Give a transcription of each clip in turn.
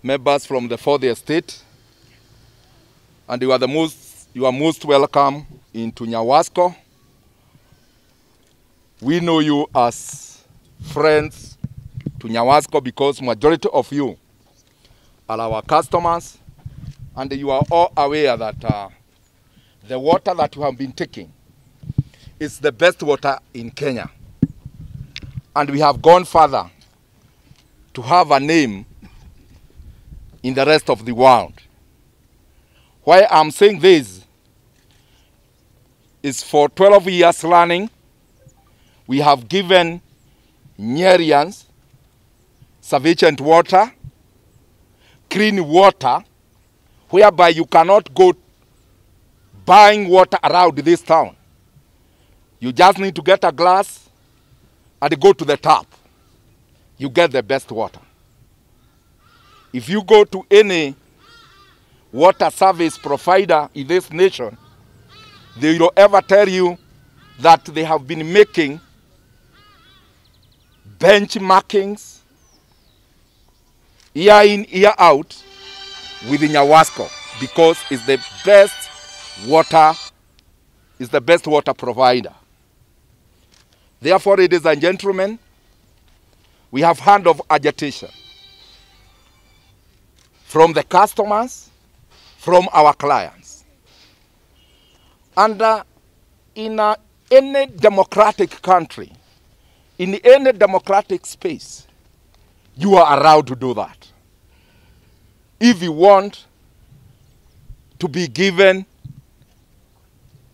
members from the fourth estate, and you are most welcome into NYEWASCO. We know you as friends to NYEWASCO because majority of you are our customers, and you are all aware that the water that you have been taking is the best water in Kenya. And we have gone further to have a name in the rest of the world. Why I'm saying this is for 12 years running, we have given Nyerians sufficient water, clean water, whereby you cannot go buying water around this town. You just need to get a glass and go to the tap. You get the best water. If you go to any water service provider in this nation, they will ever tell you that they have been making benchmarkings year in, year out with NYEWASCO because it's the best water provider. Therefore, ladies and gentlemen, we have heard of agitation from the customers, from our clients. And in any democratic country, in any democratic space, you are allowed to do that. If you want to be given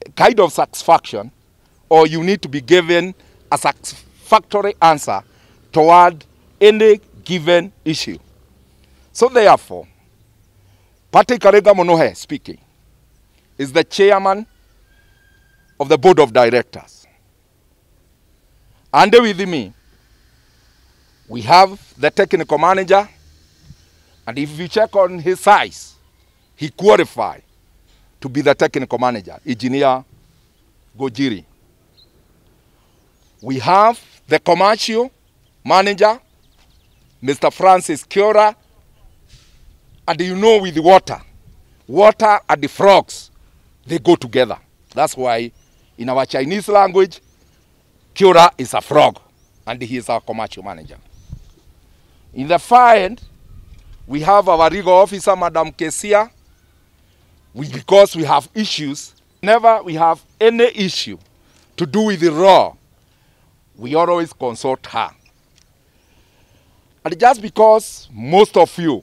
a kind of satisfaction, or you need to be given a satisfactory answer toward any given issue. So therefore, Patrick Karega Monohe speaking is the chairman of the board of directors. And with me, we have the technical manager, and if you check on his size, he qualified to be the technical manager, Engineer Gojiri. We have the commercial manager, Mr. Francis Kiora, and you know with the water and the frogs, they go together. That's why in our Chinese language, Kiora is a frog, and he is our commercial manager. In the far end, we have our legal officer, Madam Kesia. Because we have issues, whenever we have any issue to do with the law, we always consult her. And just because most of you,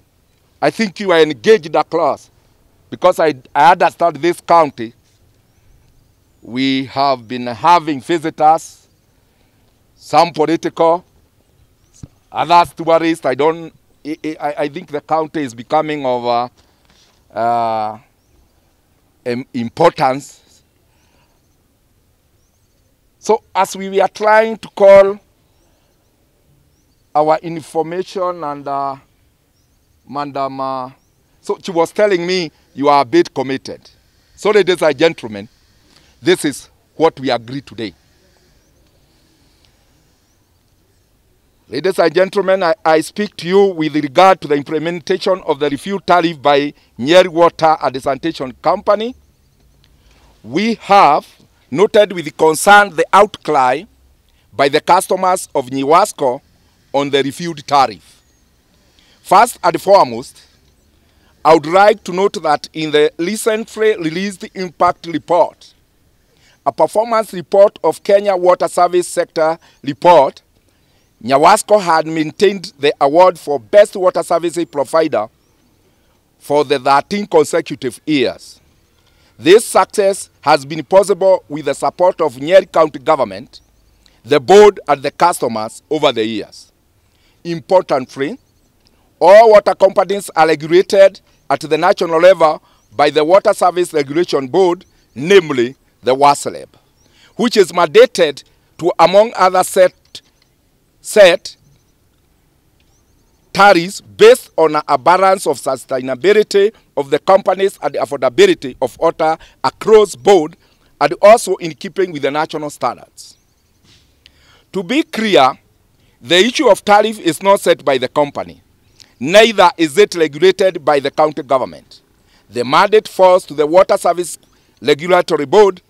I think you are engaged across, because I understand this county, we have been having visitors, some political, others tourists. I think the county is becoming of importance. So as we were trying to call our information and Madam, so she was telling me you are a bit committed. So ladies and gentlemen, this is what we agreed today. Ladies and gentlemen, I speak to you with regard to the implementation of the review tariff by Nyeri Water and Sanitation Company. We have noted with concern the outcry by the customers of NYEWASCO on the reviewed tariff. First and foremost, I would like to note that in the recently released impact report, a performance report of Kenya Water Service Sector report, NYEWASCO had maintained the award for Best Water Service Provider for the 13 consecutive years. This success has been possible with the support of Nyeri County Government, the board, and the customers over the years. Importantly, all water companies are regulated at the national level by the Water Service Regulation Board, namely the WASLEB, which is mandated to, among other set tariffs based on a balance of sustainability of the companies and the affordability of water across board, and also in keeping with the national standards. To be clear, the issue of tariff is not set by the company. neither is it regulated by the county government. The mandate falls to the Water Service Regulatory Board.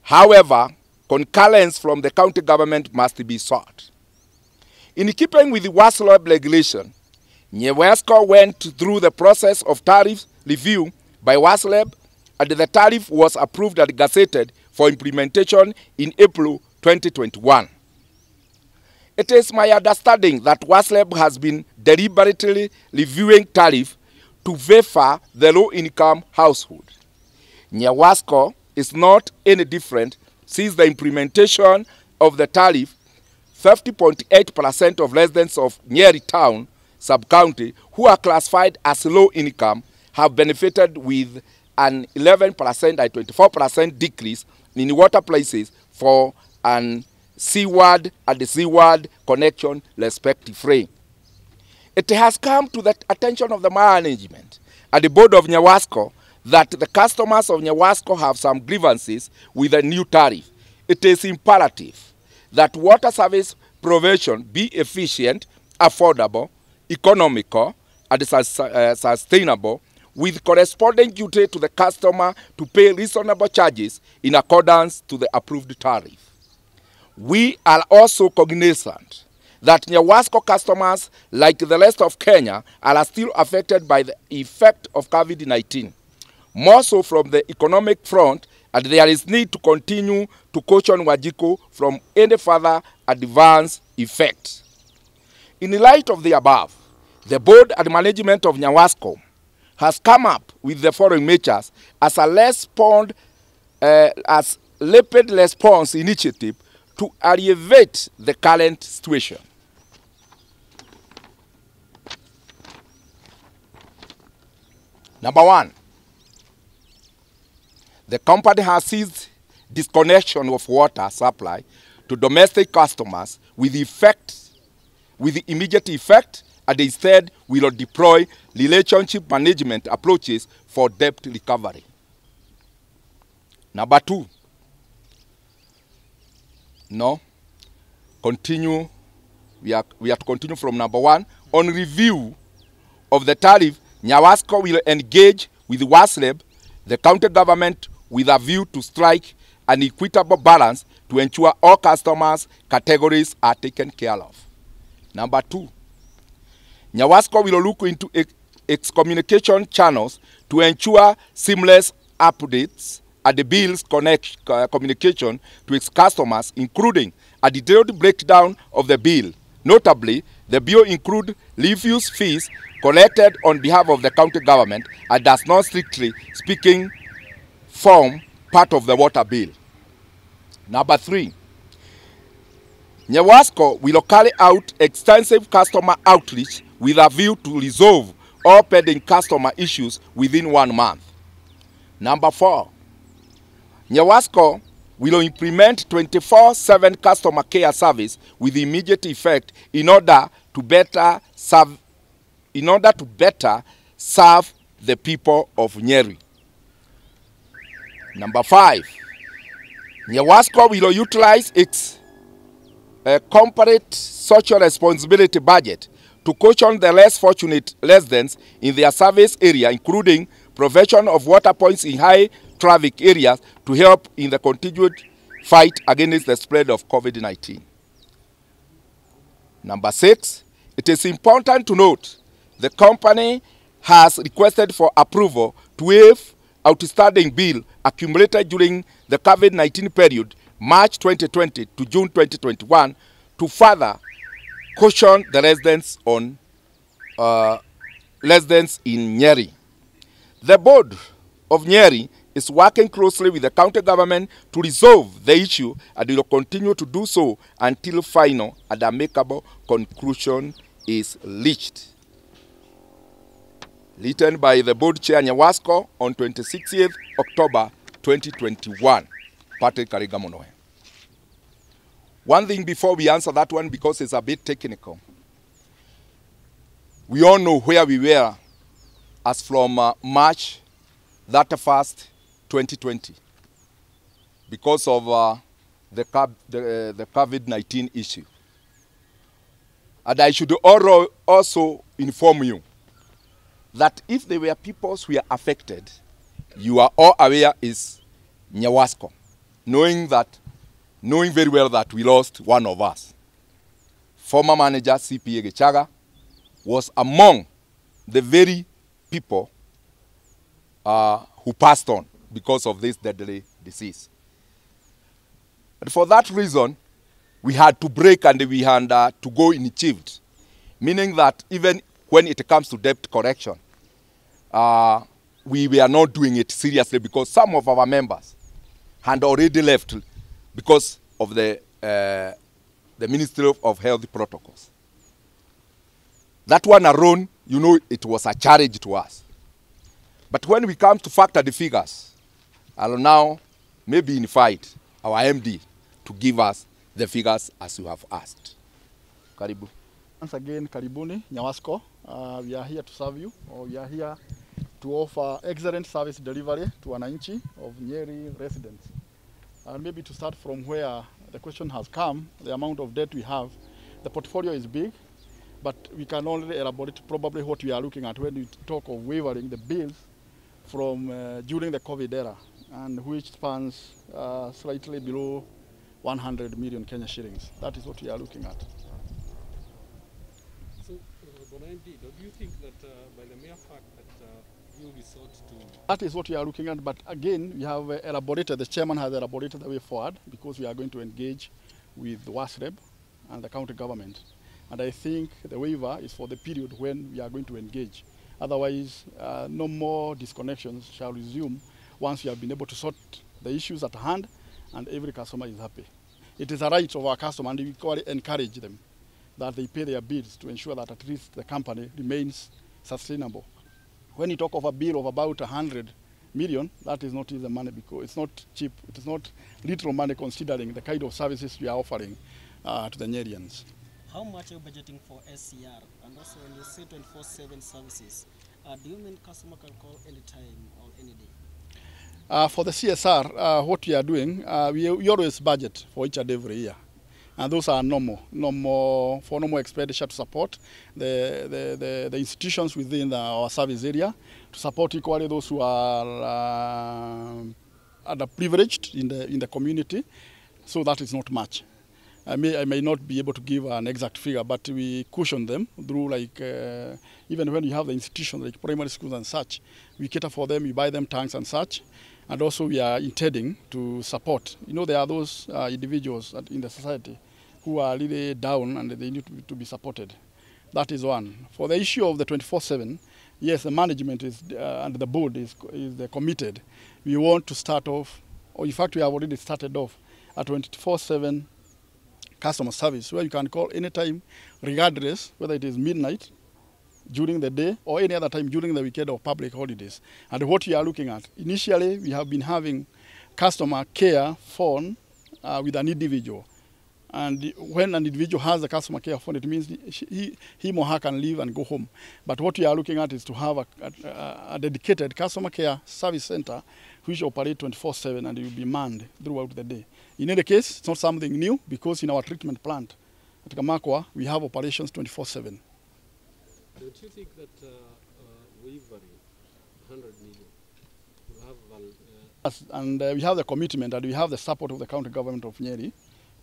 However, concurrence from the county government must be sought. In keeping with the WASLOB regulation, NYEWASCO went through the process of tariff review by WASLOB, and the tariff was approved and gazetted for implementation in April 2021. It is my understanding that WASLOB has been deliberately reviewing tariff to favor the low-income household. NYEWASCO is not any different since the implementation of the tariff. 50.8% of residents of Nyeri town sub-county who are classified as low income have benefited with an 11% and 24% decrease in water prices for an seaward and the seaward connection respectively. It has come to the attention of the management and the board of NYEWASCO that the customers of NYEWASCO have some grievances with the new tariff. It is imperative that water service provision be efficient, affordable, economical, and sustainable, with corresponding duty to the customer to pay reasonable charges in accordance to the approved tariff. We are also cognizant that NYEWASCO customers, like the rest of Kenya, are still affected by the effect of COVID-19, more so from the economic front, and there is need to continue to caution Wajiko from any further adverse effect. In light of the above, the board and management of NYEWASCO has come up with the following measures as a rapid response initiative to alleviate the current situation. Number one, the company has ceased disconnection of water supply to domestic customers with immediate effect, and instead will deploy relationship management approaches for debt recovery. Number two, we are to continue from number one. On review of the tariff, NYEWASCO will engage with WASLOB, the county government, with a view to strike an equitable balance to ensure all customers' categories are taken care of. Number two, NYEWASCO will look into its communication channels to ensure seamless updates and the bill's communication to its customers, including a detailed breakdown of the bill. Notably, the bill includes refuse fees collected on behalf of the county government and does not, strictly speaking, form part of the water bill. Number three, NYEWASCO will carry out extensive customer outreach with a view to resolve all pending customer issues within 1 month. Number four, NYEWASCO will implement 24/7 customer care service with immediate effect in order to better serve the people of Nyeri. Number five, NYEWASCO will utilize its corporate social responsibility budget to caution the less fortunate residents in their service area, including provision of water points in high traffic areas to help in the continued fight against the spread of COVID-19. Number six, it is important to note the company has requested for approval to waive outstanding bill accumulated during the COVID-19 period, March 2020 to June 2021, to further caution the residents in Nyeri. The board of Nyeri is working closely with the county government to resolve the issue and will continue to do so until final and amicable conclusion is reached. Written by the board chair NYEWASCO on 26th October 2021. Patrick Karigamonoe. One thing before we answer that one, because it's a bit technical. We all know where we were as from March 31st, 2020, because of the COVID-19 issue. And I should also inform you that if there were peoples who are affected, you are all aware is NYEWASCO, knowing very well that we lost one of us. Former manager CPA Gechaga was among the very people who passed on because of this deadly disease. And for that reason, we had to break and we had to go in shift, meaning that even when it comes to debt correction, we were not doing it seriously because some of our members had already left because of the Ministry of Health protocols. That one alone, you know, it was a challenge to us. But when we come to factor the figures, I'll now maybe invite our MD to give us the figures as you have asked. Karibu. Once again, karibuni, NYEWASCO. We are here to serve you, or we are here to offer excellent service delivery to wananchi of Nyeri residents. And maybe to start from where the question has come, the amount of debt we have, the portfolio is big, but we can only elaborate probably what we are looking at when we talk of waiving the bills from during the COVID era, and which spans slightly below 100 million Kenya shillings. That is what we are looking at. So, MD, do you think that by the mere fact that you resort to... That is what we are looking at, but again, we have elaborated, the chairman has elaborated the way forward, because we are going to engage with WASREB and the county government. And I think the waiver is for the period when we are going to engage. Otherwise, no more disconnections shall resume once we have been able to sort the issues at hand and every customer is happy. It is a right of our customer, and we encourage them that they pay their bills to ensure that at least the company remains sustainable. When you talk of a bill of about 100 million, that is not easy money because it's not cheap. It is not little money considering the kind of services we are offering to the Nyerians. How much are you budgeting for SCR? And also when you say 24/7 services, do you mean customer can call anytime or any day? For the CSR, what we are doing, we always budget for each and every year. And those are normal expenditure to support the institutions within our service area, to support equally those who are underprivileged in the community. So that is not much. I may not be able to give an exact figure, but we cushion them through even when you have the institutions like primary schools and such, we cater for them, we buy them tanks and such. And also we are intending to support. You know, there are those individuals in the society who are really down and they need to be supported. That is one. For the issue of the 24/7, yes, the management is and the board is committed. We want to start off, or in fact we have already started off, a 24/7 customer service where you can call anytime, regardless whether it is midnight, during the day, or any other time during the weekend or public holidays. And what we are looking at, initially we have been having customer care phone with an individual. And when an individual has a customer care phone, it means him or her can leave and go home. But what we are looking at is to have a dedicated customer care service center which operate 24/7 and will be manned throughout the day. In any case, it's not something new because in our treatment plant at Kamakwa, we have operations 24/7. Don't you think that waiving 100 million will have... And we have the commitment and we have the support of the county government of Nyeri,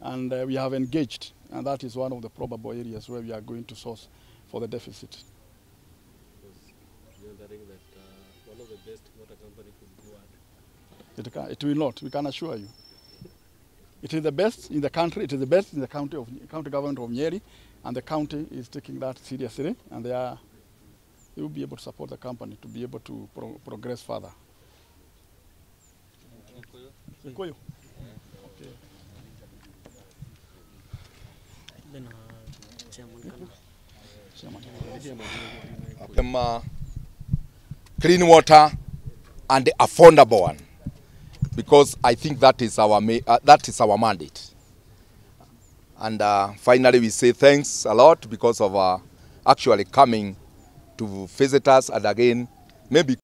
and we have engaged, and that is one of the probable areas where we are going to source for the deficit. Because you're wondering that one of the best water company could go at. It will not, we can assure you. It is the best in the country, it is the best in the county government of Nyeri, and the county is taking that seriously, and they will be able to support the company to be able to progress further. Thank you. Okay. Then, Chairman. Clean water and the affordable one, because I think that is our mandate. And finally, we say thanks a lot because of actually coming to visit us, and again, maybe